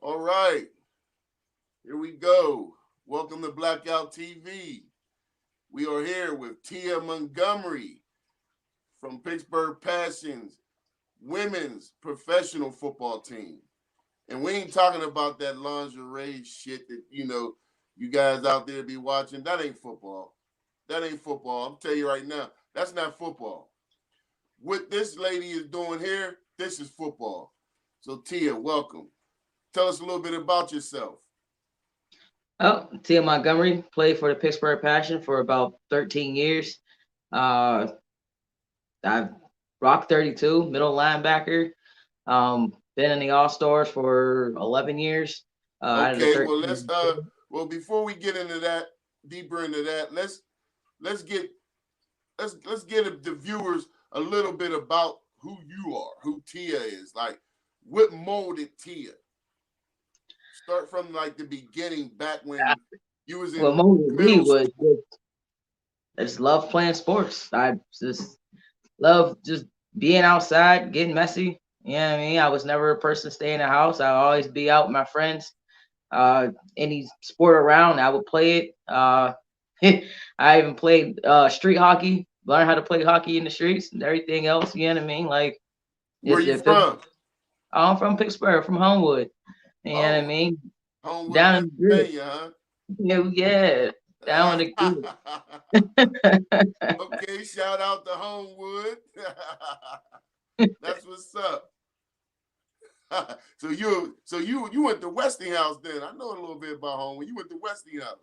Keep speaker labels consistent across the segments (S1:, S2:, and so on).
S1: All right, here we go. Welcome to Bllackkoutt TV. We are here with Tia Montgomery from Pittsburgh Passion's women's professional football team. And we ain't talking about that lingerie shit that, you guys out there be watching. That ain't football. That ain't football. I'm telling you right now, that's not football. What this lady is doing here, this is football. So, Tia, welcome. Tell us a little bit about yourself.
S2: Oh, Tia Montgomery played for the Pittsburgh Passion for about 13 years. Uh, I've rocked 32, middle linebacker. Been in the All Stars for 11 years. Out of the
S1: Okay, well let's
S2: 13.
S1: well before we get into that, deeper into that, let's get let's get the viewers a little bit about who you are, who Tia is. Like, what molded Tia? Start from like the beginning, back when you was
S2: What
S1: in
S2: molded me
S1: middle
S2: was
S1: school.
S2: I just love playing sports. I just love just being outside, getting messy. You know what I mean? I was never a person to stay in the house. I would always be out with my friends. Any sport around, I would play it. I even played street hockey, learned how to play hockey in the streets and everything else. You know what I mean? Like
S1: Where you
S2: if it,
S1: from?
S2: I'm from Pittsburgh, from Homewood. You know what I
S1: Oh,
S2: mean?
S1: Homewood,
S2: Down in the grid.
S1: Pennsylvania,
S2: Yeah, down in the
S1: huh? Okay, shout out to Homewood.
S2: grid.
S1: That's what's up. So you went to Westinghouse then. I know a little bit about home. When you went to Westinghouse.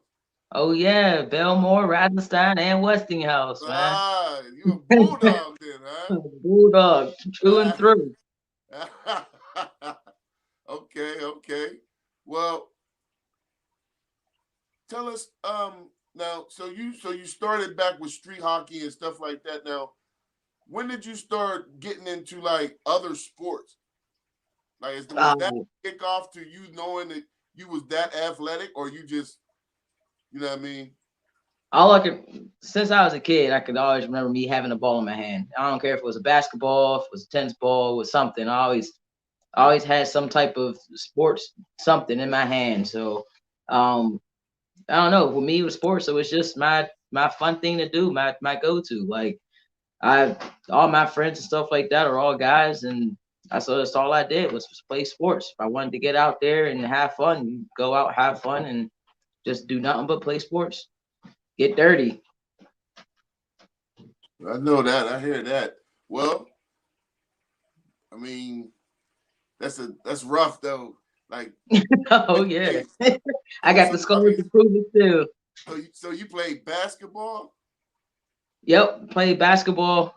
S2: Oh yeah, Belmore, Ravenstein, and Westinghouse, man.
S1: Ah, you a bulldog then,
S2: Bulldog, true and
S1: huh?
S2: through.
S1: Okay, okay. Well, tell us now. So you started back with street hockey and stuff like that. Now, when did you start getting into like other sports? Like, was that
S2: Oh,
S1: kickoff to you knowing that you was that athletic, or you just, you know what I mean?
S2: all I could since I was a kid, I could always remember me having a ball in my hand. I don't care if it was a basketball, if it was a tennis ball, it was something. I always had some type of sports something in my hand. So um I don't know. For me, with sports, it was just my fun thing to do, my go to. Like I, all my friends and stuff like that are all guys, and that's all I did was play sports. If I wanted to get out there and have fun, you go out, have fun, and just do nothing but play sports, get dirty.
S1: I know that. I hear that. Well, I mean, that's rough though. Like,
S2: Oh
S1: but
S2: yeah,
S1: hey,
S2: I
S1: so
S2: got
S1: so
S2: the
S1: I
S2: scars
S1: mean,
S2: to prove it too.
S1: so you played basketball?
S2: Yep, played basketball.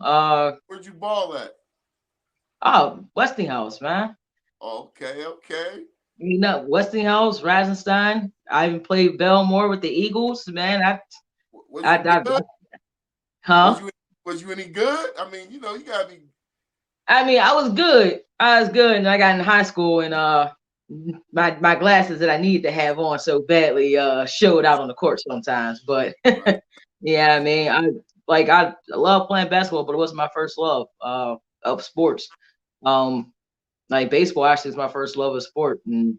S1: Where'd you ball at?
S2: Oh, Westinghouse, man.
S1: Okay, okay.
S2: You know, Westinghouse, Rasenstein. I even played Belmore with the Eagles, man.
S1: Was
S2: I,
S1: you
S2: I,
S1: good? Was
S2: huh?
S1: you was you any good? I mean, you gotta be.
S2: I mean, I was good. I was good, and I got in high school, and my glasses that I needed to have on so badly showed out on the court sometimes. But
S1: Right.
S2: yeah, I mean, I love playing basketball, but it wasn't my first love of sports. Um, like baseball actually is my first love of sport, and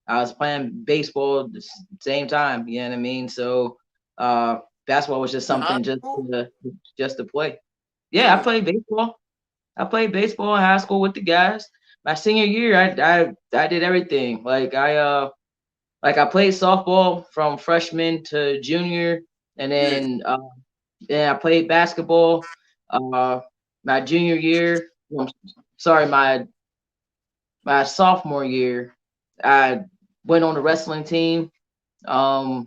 S2: I was playing baseball at the same time. You know what I mean? So uh, basketball was just
S1: In high
S2: something
S1: school?
S2: just to play.
S1: Wait a
S2: Yeah, I
S1: minute.
S2: played baseball. I played baseball in high school with the guys. My senior year, I did everything. Like I played softball from freshman to junior, and
S1: Yeah.
S2: then I played basketball. Uh, my junior year, I'm sorry, my sophomore year, I went on the wrestling team. Um,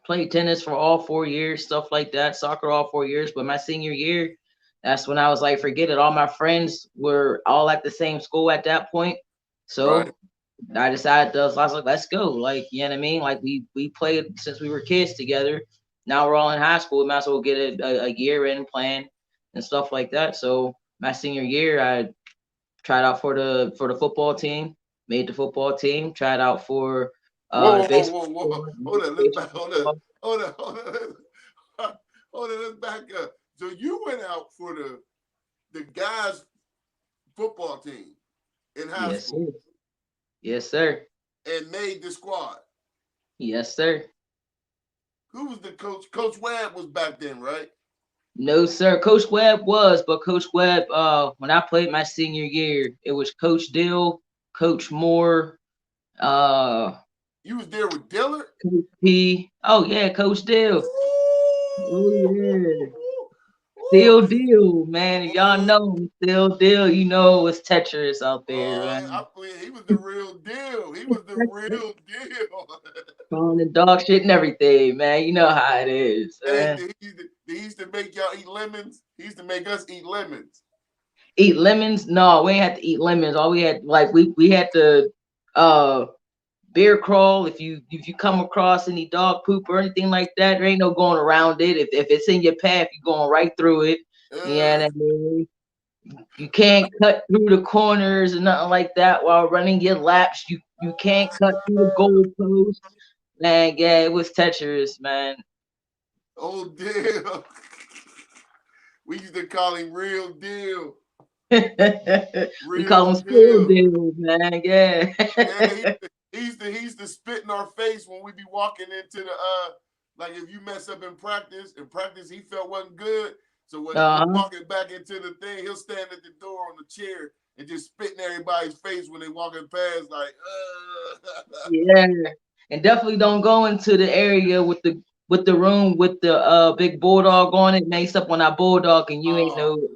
S2: played tennis for all 4 years, stuff like that, soccer all 4 years. But my senior year, that's when I was like, forget it. All my friends were all at the same school at that point.
S1: Right.
S2: So I decided to, I was like, let's go. Like, you know what I mean? Like we played since we were kids together. Now we're all in high school. We might as well get a year in playing and stuff like that. So my senior year, I tried out for the football team, made the football team, tried out for
S1: Whoa,
S2: the
S1: whoa,
S2: baseball
S1: whoa, whoa,
S2: team,
S1: whoa.
S2: made
S1: Hold
S2: the
S1: on. Let's back.
S2: baseball
S1: Hold on.
S2: team.
S1: Hold on. Hold on. Hold on. Let's back up. So you went out for the guys football team in high
S2: Yes,
S1: school.
S2: sir. Yes, sir.
S1: and made the squad.
S2: Yes, sir.
S1: Who was the coach? Coach Webb was back then, right?
S2: No, sir. Coach Webb was, but Coach Webb, when I played my senior year, it was Coach Dill, Coach Moore, uh,
S1: You was there with Dillard?
S2: Coach P. Oh yeah, Coach Dill. Oh yeah. Still
S1: Ooh,
S2: deal, man. If y'all
S1: boy,
S2: know him, still deal. You know it's treacherous out there,
S1: boy,
S2: man.
S1: he was the real deal. He was the real deal.
S2: Calling the dog shit and everything, man. You know how it is,
S1: Hey,
S2: man.
S1: he used to make y'all eat lemons. He used to make us eat lemons.
S2: Eat lemons? No, we ain't had to eat lemons. All we had, like, we had to uh bear crawl. If you come across any dog poop or anything like that, there ain't no going around it. If it's in your path, you're going right through it. Yeah,
S1: Uh,
S2: I mean, you can't cut through the corners and nothing like that while running your laps. You can't cut through the goalpost. Man, yeah, it was treacherous, man.
S1: oh deal. We used to call him real deal.
S2: We call
S1: Real
S2: them still
S1: deal.
S2: deals, man. Yeah.
S1: Yeah, he used to spit in our face when we be walking into the like if you mess up in practice he felt wasn't good. So when we
S2: Uh-huh.
S1: walking back into the thing, he'll stand at the door on the chair and just spit in everybody's face when they walking past, like,
S2: Yeah. And definitely don't go into the area with the room with the big bulldog on it. Made up on that bulldog and you ain't
S1: oh,
S2: no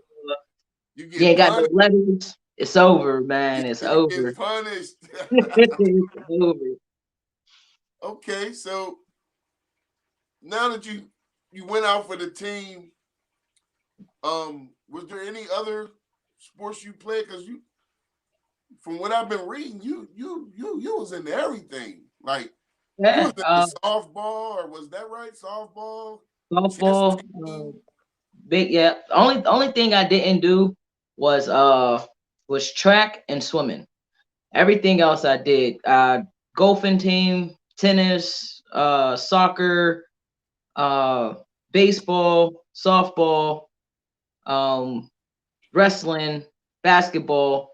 S1: you
S2: you
S1: get
S2: ain't got no
S1: punished.
S2: letters. It's over, man. It's
S1: You get
S2: over.
S1: punished.
S2: It's over.
S1: Okay, so now that you went out for the team, was there any other sports you played? Because you, from what I've been reading, you was into everything. Like you was
S2: Yeah.
S1: into softball, or was that right? Softball, chess
S2: Softball,
S1: team.
S2: big yeah. Only thing I didn't do was was track and swimming. Everything else I did. Golfing team, tennis, soccer, uh, baseball, softball, um, wrestling, basketball,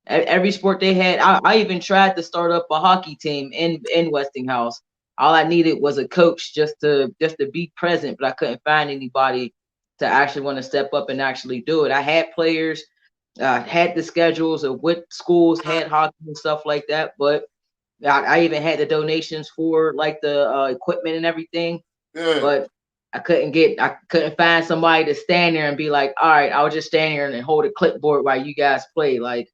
S2: every sport they had. I even tried to start up a hockey team in Westinghouse. All I needed was a coach just to be present, but I couldn't find anybody to actually want to step up and actually do it. I had players, had the schedules of what schools had hockey and stuff like that, but I even had the donations for like the equipment and everything,
S1: Yeah.
S2: but I couldn't find somebody to stand there and be like, all right, I'll just stand here and hold a clipboard while you guys play. Like,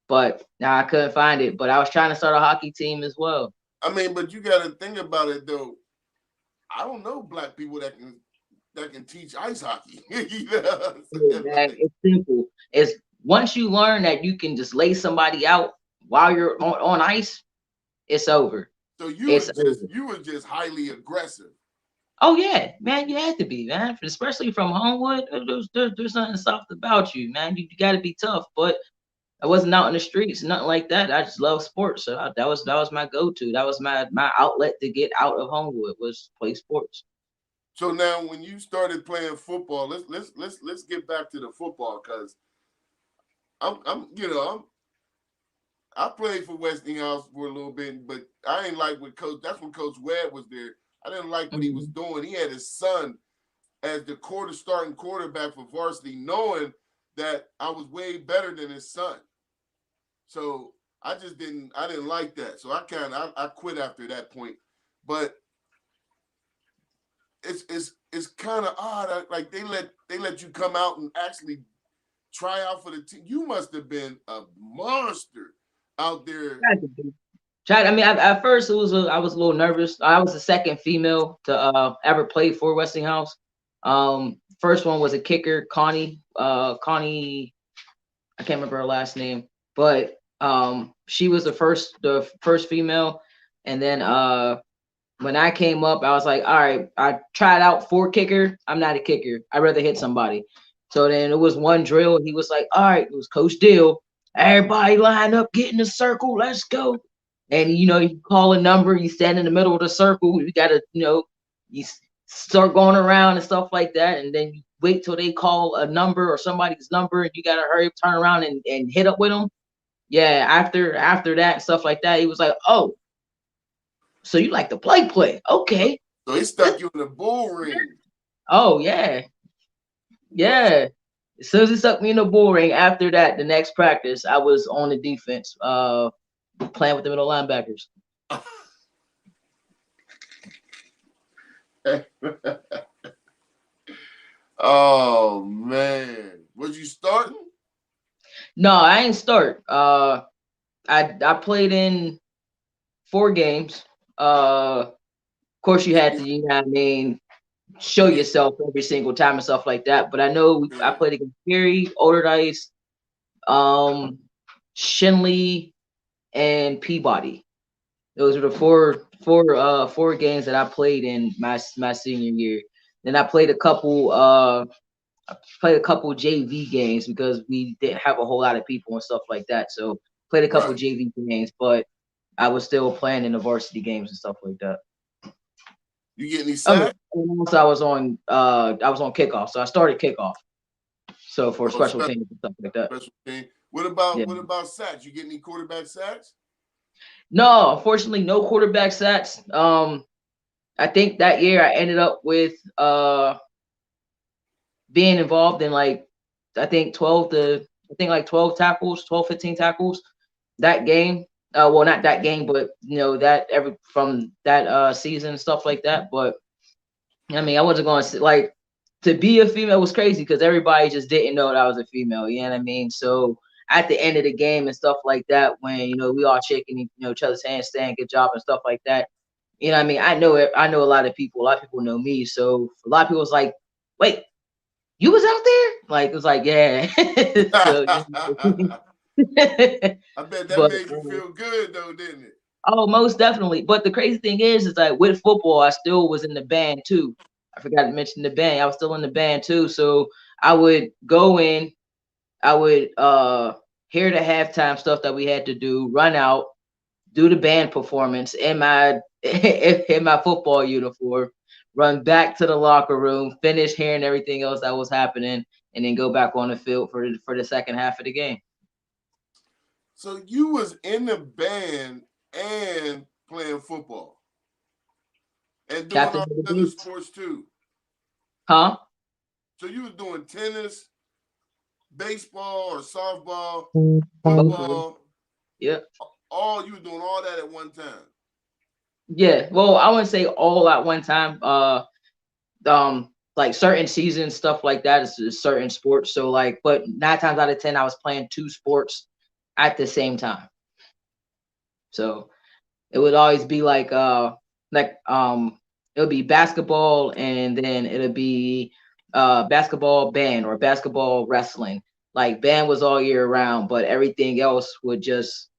S2: but now I couldn't find it. But I was trying to start a hockey team as well.
S1: I mean, but you got to think about it though. I don't know black people that can teach ice hockey. You know what I'm saying?
S2: Man,
S1: Like,
S2: it's simple. It's once you learn that you can just lay somebody out while you're on ice, it's over.
S1: so
S2: It's over.
S1: you was just highly aggressive.
S2: Oh yeah, man, you had to be, man. Especially from Homewood, there's nothing soft about you, man. You got to be tough. But I wasn't out in the streets, nothing like that. I just love sports, so that was my go-to. That was my outlet to get out of Homewood was play sports.
S1: So now, when you started playing football, let's get back to the football because I'm you know I played for Westinghouse for a little bit, but I ain't like what coach. That's when Coach Webb was there. I didn't like what he was
S2: Mhm.
S1: doing. He had his son as the starting quarterback for varsity, knowing that I was way better than his son. So I didn't like that. So I quit after that point. But it's kind of odd. Like they let you come out and actually try out for the team. You must have been a monster out there.
S2: Tried to be. Tried. I mean, at first I was a little nervous. I was the second female to ever play for Westinghouse. First one was a kicker, Connie. Connie, I can't remember her last name, but she was the first female, and then when I came up, I was like, all right, I tried out for kicker. I'm not a kicker. I'd rather hit somebody. So then it was one drill. He was like, all right, it was Coach Dill. Everybody line up, get in the circle, let's go. And you call a number, you stand in the middle of the circle. You gotta, you start going around and stuff like that, and then you wait till they call a number or somebody's number, and you gotta hurry up, turn around and hit up with them. Yeah, after that and stuff like that, he was like, oh. So you like to play? Okay.
S1: So he stuck you in the bull ring.
S2: Oh yeah, yeah. As soon as he stuck me in the bull ring, after that, the next practice, I was on the defense, playing with the middle linebackers.
S1: Oh man, was you starting?
S2: No, I ain't start. I played in 4 games. Of course, you had to, you know what I mean, show
S1: Yeah,
S2: yourself every single time and stuff like that. But I know I
S1: yeah.
S2: played against Gary, Olderdice, um, Shinley, and Peabody. Those are the four games that I played in my senior year. Then I played a couple JV games because we didn't have a whole lot of people and stuff like that. So played a couple
S1: Right.
S2: JV games, but I was still playing in the varsity games and stuff like that.
S1: You get any
S2: Oh,
S1: sacks?
S2: and also I was on kickoff, so I started kickoff. So for
S1: Oh,
S2: special teams and stuff like that.
S1: special team.
S2: Yeah.
S1: What about sacks? You get any quarterback sacks?
S2: No, unfortunately, no quarterback sacks. I think that year I ended up with being involved in like I think 12 tackles, 12, 15 tackles that game. Well, not that game, but that every from that season and stuff like that. But I mean, I wasn't going to like to be a female was crazy because everybody just didn't know that I was a female. You know what I mean? So at the end of the game and stuff like that, when we all shaking each other's hands, saying good job and stuff like that. You know what I mean? I know it. I know a lot of people. A lot of people know me. So a lot of people was like, "Wait, you was out there?" Like it was like, yeah. So,
S1: I bet that
S2: but
S1: made you feel good though, didn't it?
S2: oh, most definitely. But the crazy thing is like with football, I still was in the band too. I forgot to mention the band. I was still in the band too. So I would go in, I would hear the halftime stuff that we had to do, run out, do the band performance in my in my football uniform, run back to the locker room, finish hearing everything else that was happening, and then go back on the field for the second half of the game.
S1: So you was in the band and playing football and doing
S2: Captain
S1: all
S2: of the
S1: the other
S2: Boots.
S1: sports too.
S2: Huh?
S1: So you was doing tennis, baseball or softball,
S2: Both of them.
S1: football,
S2: Yeah.
S1: all you were doing all that at one time.
S2: Yeah. Well, I wouldn't say all at one time. Like certain seasons, stuff like that is certain sports. So like, but 9 times out of 10, I was playing 2 sports at the same time. So it would always be like it would be basketball and then it'll be basketball band or basketball wrestling. Like band was all year round, but everything else would just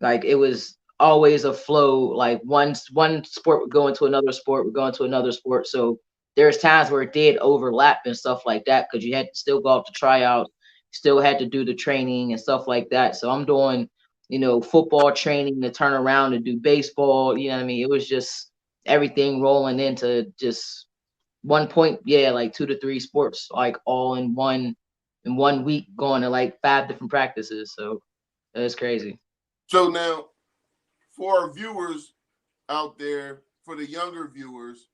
S2: like it was always a flow. Like one sport would go into another sport, would go into another sport. So there's times where it did overlap and stuff like that because you had to still go out to try out, still had to do the training and stuff like that. So I'm doing football training to turn around and do baseball. You know what I mean? It was just everything rolling into just one point. Yeah, like 2 to 3 sports, like all in 1 week, going to like 5 different practices. So that's crazy.
S1: So now, for our viewers out there, for the younger viewers,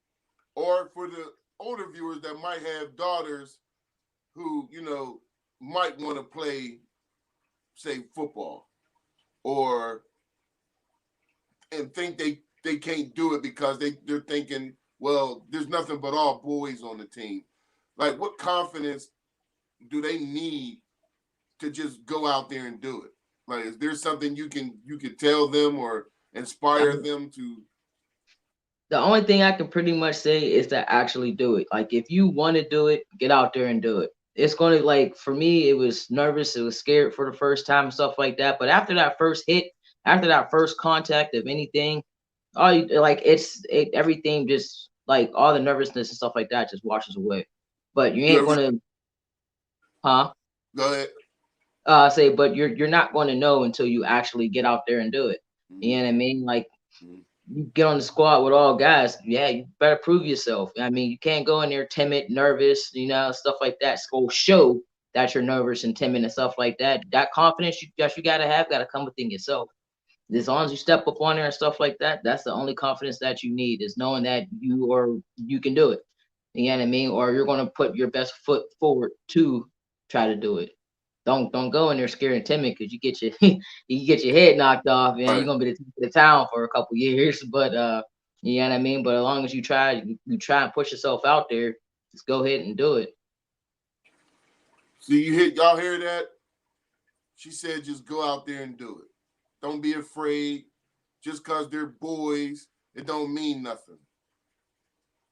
S1: or for the older viewers that might have daughters who, might want to play, say, football, or and think they can't do it because they're thinking, well, there's nothing but all boys on the team. Like, what confidence do they need to just go out there and do it? Like, is there something you can tell them or inspire them to?
S2: The only thing I can pretty much say is to actually do it. Like if you want to do it, get out there and do it. It's going to like for me, it was nervous, it was scared for the first time and stuff like that. But after that first hit, after that first contact of anything, all you like everything just like all the nervousness and stuff like that just washes away. But you
S1: You
S2: ain't
S1: ever
S2: gonna, huh?
S1: go ahead?
S2: Say, but you're not going to know until you actually get out there and do it. You know what I mean? Like
S1: Mm-hmm.
S2: you get on the squad with all guys, yeah, you better prove yourself. I mean, you can't go in there timid, nervous, stuff like that. Go show that you're nervous and timid and stuff like that. That confidence that you gotta have, gotta come within yourself. as long as you step up on there and stuff like that, that's the only confidence that you need, is knowing that you can do it. You know what I mean? Or you're gonna put your best foot forward to try to do it. Don't go in there scared and timid, because you get your you get your head knocked off and you're
S1: Right.
S2: gonna be the town for a couple years. But you know what I mean? But as long as you try and push yourself out there, just go ahead and do it.
S1: See, y'all hear that? She said just go out there and do it. Don't be afraid. Just because they're boys, it don't mean nothing.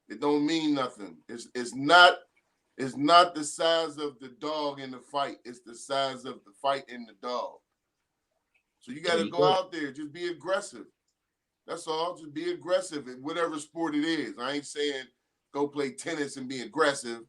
S1: It don't mean nothing. It's not the size of the dog in the fight. It's the size of the fight in the dog. So you got
S2: There
S1: to
S2: you
S1: go
S2: go.
S1: out there. Just be aggressive. That's all. Just be aggressive in whatever sport it is. I ain't saying go play tennis and be aggressive.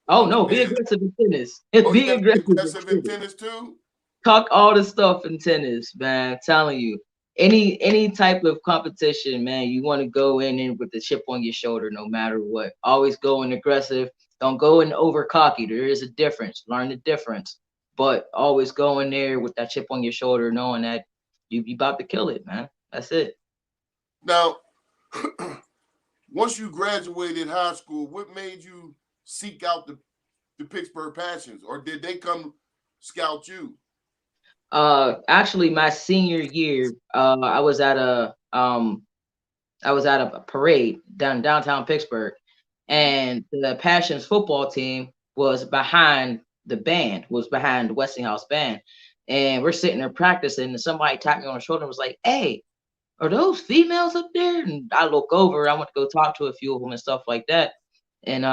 S2: Oh
S1: I'm
S2: no, be
S1: saying,
S2: aggressive in tennis.
S1: oh, you
S2: Be
S1: got to be
S2: aggressive in
S1: aggressive in
S2: tennis.
S1: tennis too?
S2: Talk all the stuff in tennis, man. I'm telling you, any type of competition, man, you want to go in with the chip on your shoulder, no matter what. Always go in aggressive. Don't go in over cocky. There is a difference. Learn the difference, but always go in there with that chip on your shoulder, knowing that you about to kill it, man. That's it.
S1: Now, once you graduated high school, what made you seek out the Pittsburgh Passions, or did they come scout you?
S2: Actually, my senior year, I was at a parade downtown Pittsburgh,
S1: Mm-hmm.
S2: and the Passions football team was behind the Westinghouse band, and we're sitting there practicing, and somebody tapped me on the shoulder and was like, "Hey, are those females up there?" And I look over, I went to go talk to a few of them and stuff like that, and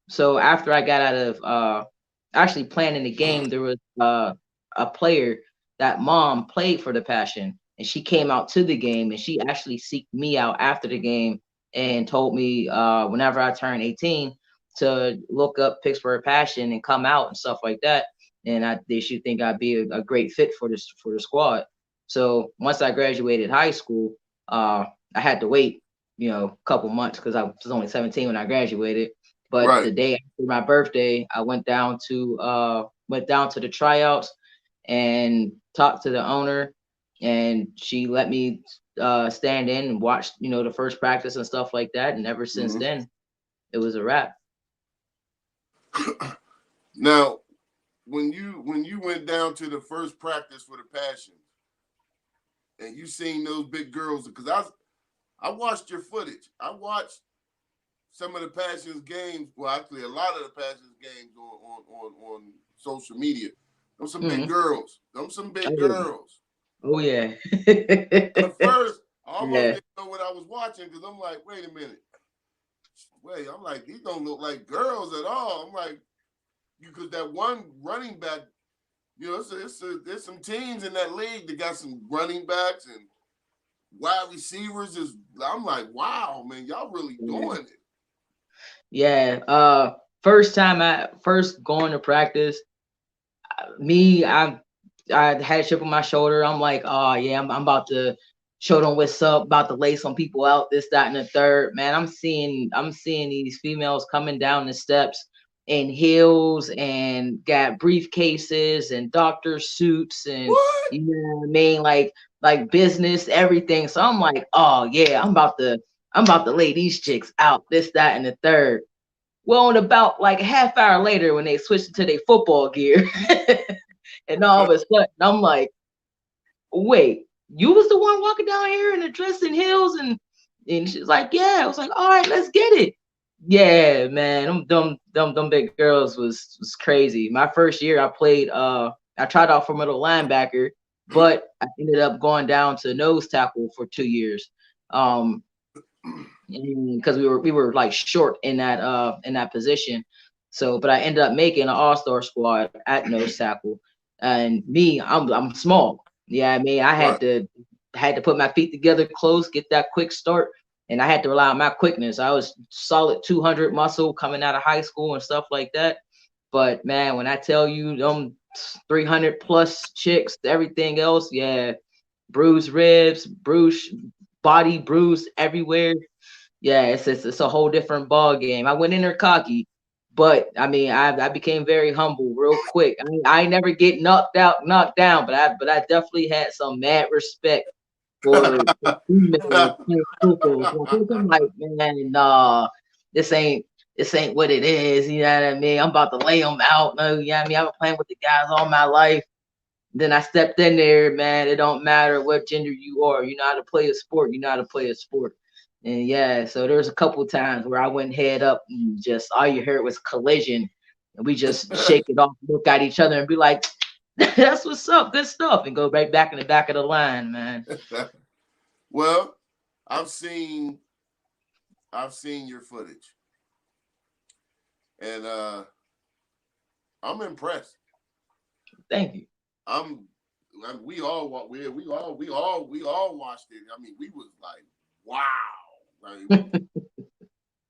S2: so after I got out of actually playing in the game, there was a player that mom played for the Passion, and she came out to the game, and she actually seeked me out after the game and told me whenever I turned 18 to look up Pittsburgh Passion and come out and stuff like that. And they should think I'd be a great fit for the squad. So once I graduated high school, I had to wait, a couple months because I was only 17 when I graduated. But
S1: Right.
S2: the day after my birthday, I went down to the tryouts and talked to the owner, and she let me stand in and watch, the first practice and stuff like that. And ever since
S1: Mm-hmm.
S2: then, it was a wrap.
S1: Now, when you went down to the first practice for the Passions and you seen those big girls, because I watched your footage. I watched some of the Passions games. Well, actually, a lot of the Passions games on social media. Them some big
S2: Hmm.
S1: girls. Them some big
S2: Oh,
S1: girls.
S2: oh yeah.
S1: At first, I almost
S2: Yeah.
S1: didn't know what I was watching because I'm like, wait a minute. Wait, I'm like, these don't look like girls at all. I'm like, because that one running back, there's some teams in that league that got some running backs and wide receivers. I'm like, wow, man, y'all really
S2: Yeah.
S1: doing it.
S2: Yeah. First time I first going to practice, me, I had a chip on my shoulder. I'm like, oh yeah, I'm about to show them what's up, about to lay some people out, this, that, and the third. Man, I'm seeing these females coming down the steps in heels and got briefcases and doctor suits, and
S1: What?
S2: you know what I mean, like business, everything. So I'm like, oh yeah, I'm about to lay these chicks out, this, that, and the third. Well, in about like a half hour later, when they switched into their football gear, and all of a sudden, I'm like, wait, you was the one walking down here in the dress and heels, and she's like, yeah. I was like, all right, let's get it. Yeah, man, them big girls was crazy. My first year, I tried out for middle linebacker, but I ended up going down to nose tackle for 2 years. Um, because we were like short in that position. So, but I ended up making an all-star squad at nose tackle. And me, I'm small. Yeah, I mean, I
S1: Right.
S2: had to put my feet together close, get that quick start, and I had to rely on my quickness. I was solid 200 muscle coming out of high school and stuff like that. But man, when I tell you them 300 plus chicks, everything else, yeah, bruised ribs, bruised body, bruised everywhere. Yeah, it's a whole different ball game. I went in there cocky, but I mean, I became very humble real quick. I never get knocked out, knocked down, but I definitely had some mad respect for females playing football. So I think I'm like, man, nah, this ain't this ain't what it is. You know what I mean? I'm about to lay them out. No, you know what I mean? I've been playing with the guys all my life. Then I stepped in there, man. It don't matter what gender you are. You know how to play a sport. You know how to play a sport. And yeah, so there's a couple times where I went head up and just all you heard was collision. And we just shake it off, look at each other and be like, that's what's up, good stuff. And go right back in the back of the line, man.
S1: Well, I've seen your footage, and I'm impressed.
S2: Thank you.
S1: I'm we all we all watched it. I mean, we was like, wow,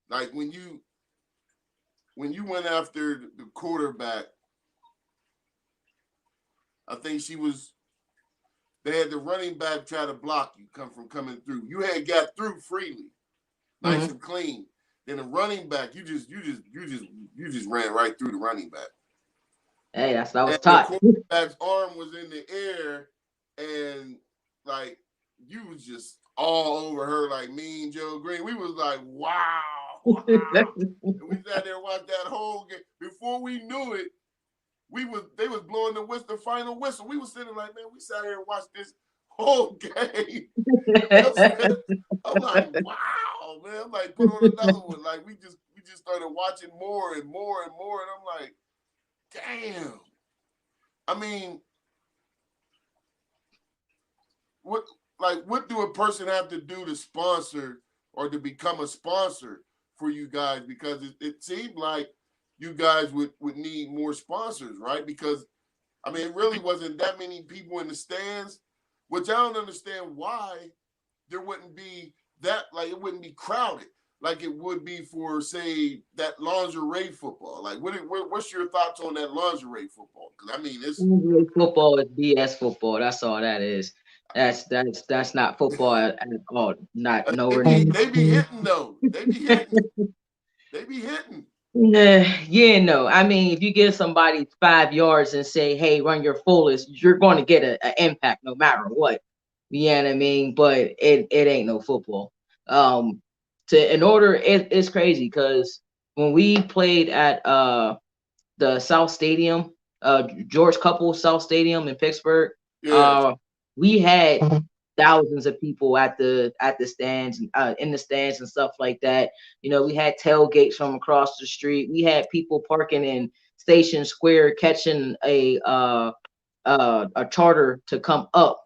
S1: like when you went after the quarterback. I think they had the running back try to block you coming through. You had got through freely, nice and clean. Then the running back, you just ran right through the running back.
S2: Hey, that's what I was
S1: And the
S2: taught.
S1: quarterback's arm was in the air, and like you was just all over her like Mean Joe Green. We was like, wow, wow. And we sat there and watched that whole game. Before we knew it, they was blowing the final whistle. We was sitting like, man, we sat here and watched this whole game. I'm like, wow, man. I'm like, put on another one. Like we just started watching more and more and more, and I'm like, damn. I mean, what do a person have to do to sponsor or to become a sponsor for you guys? Because it seemed like you guys would need more sponsors, right? Because I mean, it really wasn't that many people in the stands, which I don't understand why there wouldn't be that, like it wouldn't be crowded like it would be for, say, that lingerie football. Like, what's your thoughts on that lingerie football? Because I mean, it's
S2: Football is BS football. That's all that is. That's not football at all. Not nowhere near.
S1: they be hitting though. They be hitting. They be hitting.
S2: Yeah, no. I mean, if you give somebody 5 yards and say, "Hey, run your fullest," you're going to get an impact no matter what. You know what I mean? But it ain't no football. To in order, it's crazy because when we played at the South Stadium, George Couple South Stadium in Pittsburgh,
S1: Yeah.
S2: we had thousands of people at the stands, in the stands and stuff like that. You know, we had tailgates from across the street. We had people parking in Station Square, catching a charter to come up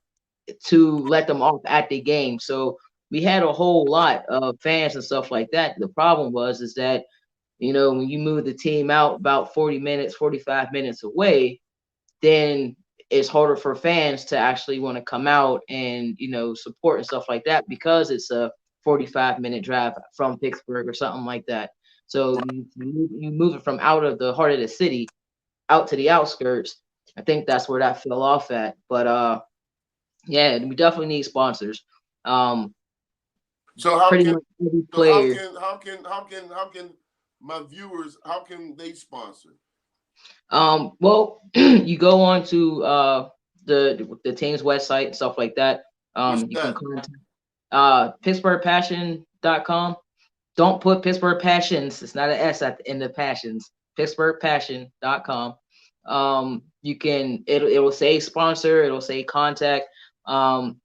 S2: to let them off at the game. So we had a whole lot of fans and stuff like that. The problem was is that when you move the team out about 40 minutes, 45 minutes away, then it's harder for fans to actually want to come out and, support and stuff like that because it's a 45-minute drive from Pittsburgh or something like that. So you move it from out of the heart of the city out to the outskirts. I think that's where that fell off at. But yeah, we definitely need sponsors.
S1: So how
S2: Pretty
S1: can
S2: much every
S1: so how
S2: player.
S1: can how can how can how can my viewers, how can they sponsor?
S2: Well, you go on to the team's website and stuff like that.
S1: What's
S2: You can
S1: that?
S2: contact PittsburghPassion.com. Don't put Pittsburgh Passions. It's not an S at the end of Passions. PittsburghPassion.com. You can it'll say sponsor. It'll say contact.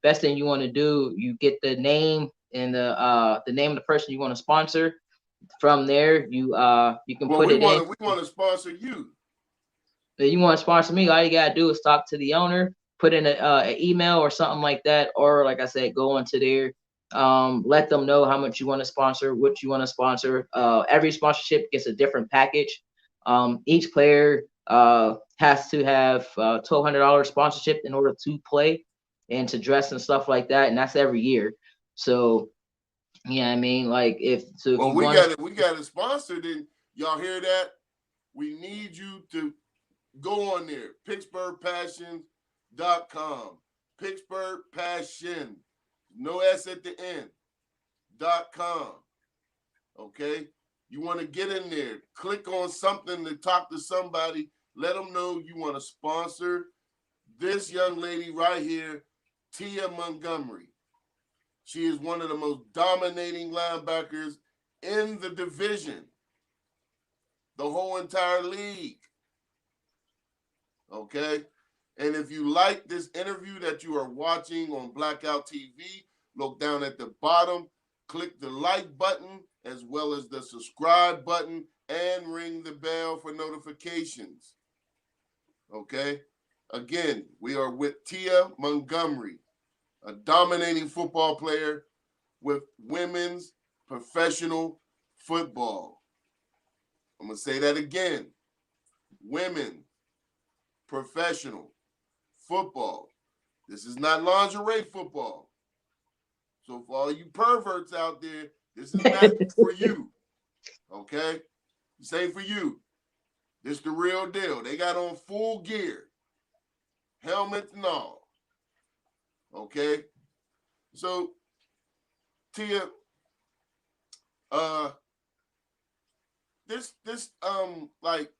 S2: Best thing you want to do, you get the name and the name of the person you want to sponsor. From there, you can
S1: Well,
S2: put
S1: we
S2: it in.
S1: want to we want to sponsor you.
S2: If you want to sponsor me, all you gotta do is talk to the owner, put in an email or something like that, or like I said, go into there, let them know how much you want to sponsor, what you want to sponsor. Every sponsorship gets a different package. Each player has to have $1,200 sponsorship in order to play and to dress and stuff like that, and that's every year. So yeah, I mean, like if
S1: Well,
S2: you want to.
S1: we got a sponsor. Then y'all hear that? We need you to go on there. PittsburghPassion.com. Pittsburgh Passion. No S at the end. .com. Okay? You want to get in there. Click on something to talk to somebody. Let them know you want to sponsor this young lady right here, Tia Montgomery. She is one of the most dominating linebackers in the division, the whole entire league. Okay? And if you like this interview that you are watching on Bllackkoutt TV, look down at the bottom, click the like button as well as the subscribe button, and ring the bell for notifications. Okay? Again, we are with Tia Montgomery, a dominating football player with women's professional football. I'm going to say that again. Women professional football. This is not lingerie football. So for all you perverts out there, this is not for you. Okay? This ain't for you. This the real deal. They got on full gear. Helmets and all. Okay? So, Tia, like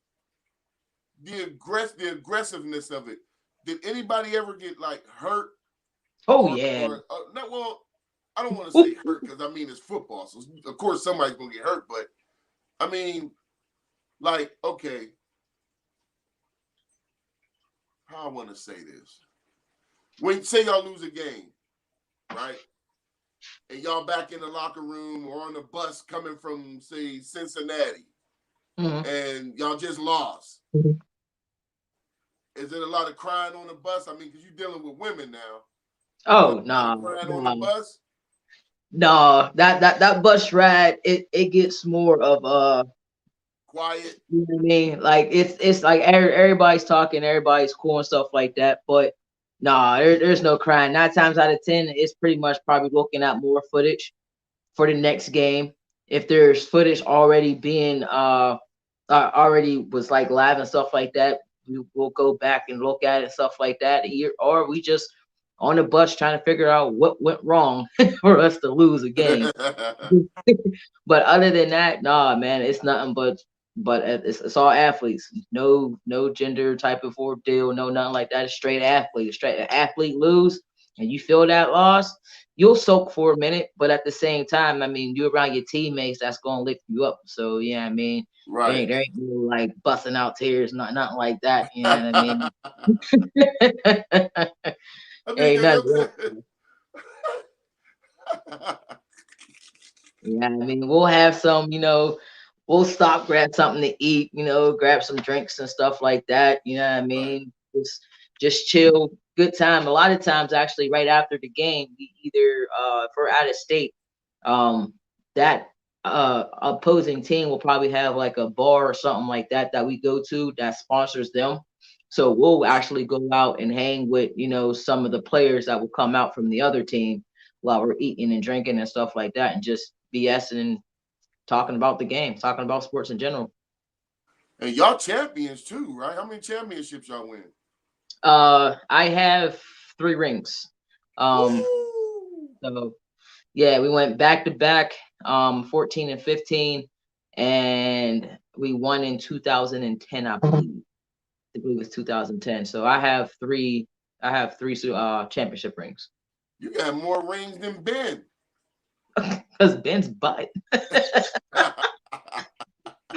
S1: the aggressiveness of it. Did anybody ever get like hurt?
S2: Oh yeah.
S1: Not well. I don't want to say hurt because I mean it's football, so of course somebody's gonna get hurt. But I mean, like, okay, how I want to say this. When say y'all lose a game, right? And y'all back in the locker room or on the bus coming from, say, Cincinnati, and y'all just lost. Is there a lot of crying on the bus? I mean, because you're dealing with women now.
S2: Oh no.
S1: Crying on the bus?
S2: No, that bus ride, it gets more of
S1: quiet.
S2: You know what I mean? Like it's like everybody's talking, everybody's cool and stuff like that. But nah, there's no crying. 9 times out of 10, it's pretty much probably looking at more footage for the next game. If there's footage already being already was like live and stuff like that, we'll go back and look at it and stuff like that. Or we just on the bus trying to figure out what went wrong for us to lose a game. But other than that, nah, man, it's nothing but it's all athletes. No gender type of ordeal, no nothing like that. It's straight athlete. Straight athlete lose and you feel that loss, you'll soak for a minute, but at the same time, I mean, you're around your teammates that's gonna lift you up. So yeah, I mean,
S1: right.
S2: there ain't no like busting out tears, nothing like that. You know what I mean? Ain't nothing. Yeah, I mean, we'll have some, we'll stop, grab something to eat, grab some drinks and stuff like that. You know what I mean? Just chill, good time. A lot of times, actually, right after the game, we either if we're out of state, that opposing team will probably have like a bar or something like that we go to that sponsors them. So we'll actually go out and hang with, some of the players that will come out from the other team while we're eating and drinking and stuff like that, and just BSing and talking about the game, talking about sports in general.
S1: And y'all champions too, right? How many championships y'all win?
S2: I have 3 rings. So yeah, we went back to back, 14 and 15, and we won in 2010, I believe. I believe it was 2010. So I have three championship rings.
S1: You got more rings than Ben.
S2: Because Ben's butt.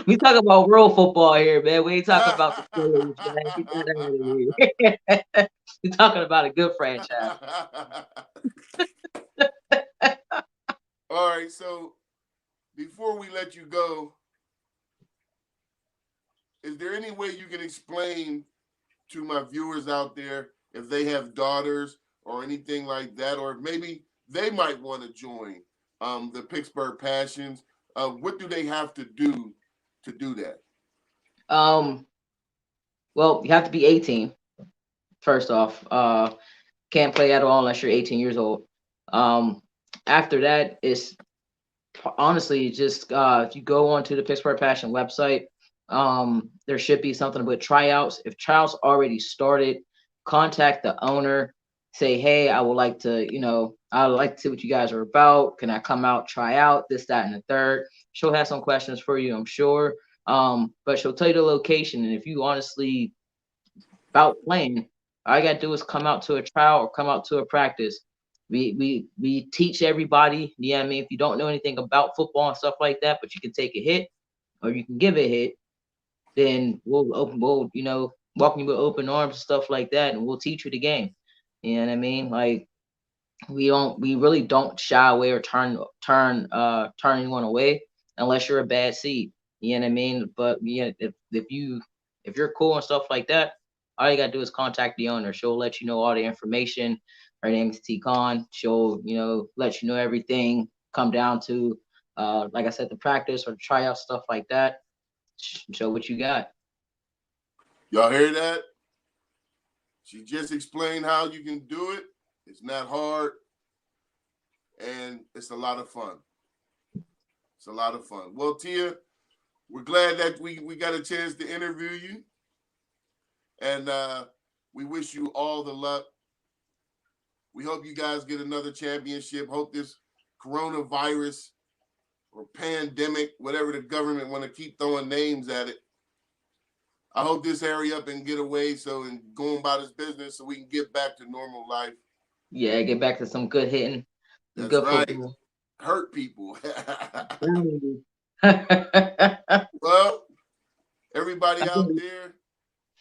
S2: We talk about world football here, man. We ain't talking about the Steelers, man. Get that out of here. We're talking about a good franchise.
S1: All right, so before we let you go, is there any way you can explain to my viewers out there if they have daughters or anything like that, or maybe they might want to join the Pittsburgh Passions? What do they have to do that?
S2: Well, you have to be 18. First off, can't play at all unless you're 18 years old. After that, it's honestly just if you go onto the Pittsburgh Passion website, there should be something with tryouts. If tryouts already started, contact the owner. Say, hey, I would like to, I would like to see what you guys are about. Can I come out, try out this, that, and the third? She'll have some questions for you, I'm sure. But she'll tell you the location. And if you honestly about playing, all you gotta do is come out to a trial or come out to a practice. We teach everybody. You know what I mean? If you don't know anything about football and stuff like that, but you can take a hit or you can give a hit, then we'll welcome you with open arms and stuff like that, and we'll teach you the game. You know what I mean? Like we really don't shy away or turn anyone away unless you're a bad seed. You know what I mean? But yeah, if you're cool and stuff like that, all you gotta do is contact the owner. She'll let you know all the information. Her name is T Con. She'll let you know everything. Come down to like I said, the practice or the tryout stuff like that. Show what you got.
S1: Y'all hear that? She just explained how you can do it. It's not hard, and it's a lot of fun. It's a lot of fun. Well, Tia, we're glad that we got a chance to interview you, and we wish you all the luck. We hope you guys get another championship. Hope this coronavirus or pandemic, whatever the government want to keep throwing names at it, I hope this hurry up and get away and go about his business so we can get back to normal life.
S2: Yeah, get back to some good hitting.
S1: That's
S2: good
S1: right.
S2: Football.
S1: Hurt people. Well, everybody out there,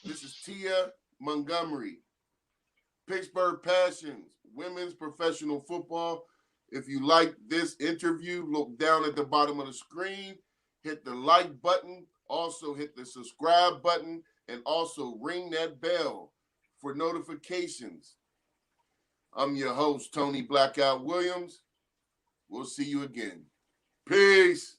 S1: this is Tia Montgomery, Pittsburgh Passions Women's Professional Football. If you like this interview, look down at the bottom of the screen, hit the like button, also hit the subscribe button, and also ring that bell for notifications. I'm your host, Tony Bllackkoutt Williams. We'll see you again. Peace.